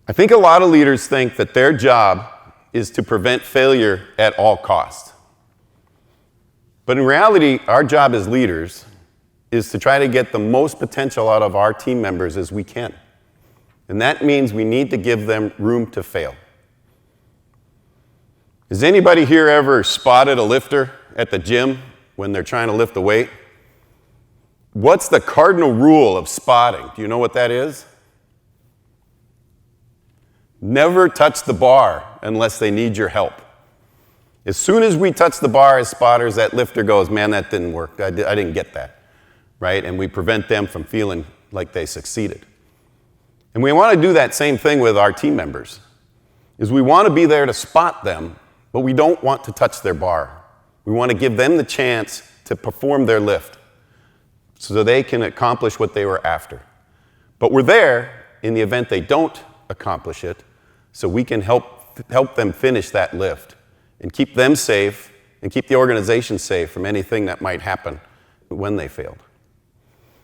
I think a lot of leaders think that their job is to prevent failure at all costs. But in reality, our job as leaders is to try to get the most potential out of our team members as we can. And that means we need to give them room to fail. Has anybody here ever spotted a lifter at the gym when they're trying to lift a weight? What's the cardinal rule of spotting? Do you know what that is? Never touch the bar unless they need your help. As soon as we touch the bar as spotters, that lifter goes, man, that didn't work. I didn't get that, right? And we prevent them from feeling like they succeeded. And we want to do that same thing with our team members, is we want to be there to spot them, but we don't want to touch their bar. We want to give them the chance to perform their lift so they can accomplish what they were after. But we're there in the event they don't accomplish it, so we can help them finish that lift and keep them safe and keep the organization safe from anything that might happen when they failed.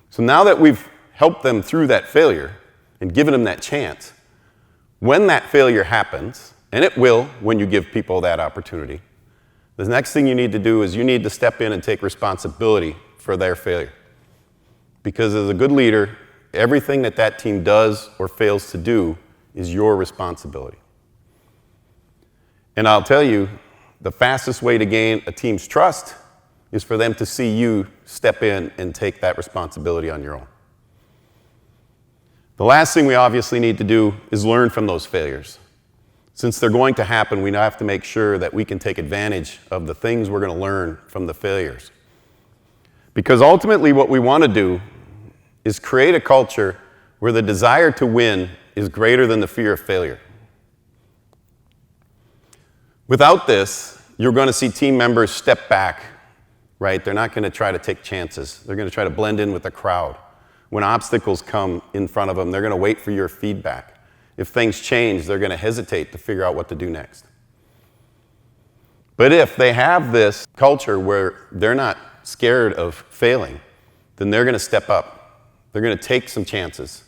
So now that we've helped them through that failure and given them that chance, when that failure happens, and it will when you give people that opportunity, the next thing you need to do is you need to step in and take responsibility for their failure. Because as a good leader, everything that that team does or fails to do is your responsibility. And I'll tell you, the fastest way to gain a team's trust is for them to see you step in and take that responsibility on your own. The last thing we obviously need to do is learn from those failures. Since they're going to happen, we now have to make sure that we can take advantage of the things we're going to learn from the failures. Because ultimately what we want to do is create a culture where the desire to win is greater than the fear of failure. Without this, you're going to see team members step back, right? They're not going to try to take chances. They're going to try to blend in with the crowd. When obstacles come in front of them, they're going to wait for your feedback. If things change, they're going to hesitate to figure out what to do next. But if they have this culture where they're not scared of failing, then they're going to step up. They're going to take some chances.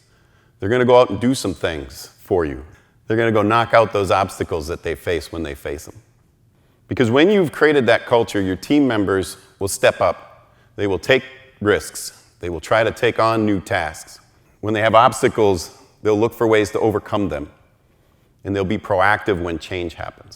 They're going to go out and do some things for you. They're going to go knock out those obstacles that they face when they face them. Because when you've created that culture, your team members will step up. They will take risks. They will try to take on new tasks. When they have obstacles, they'll look for ways to overcome them. And they'll be proactive when change happens.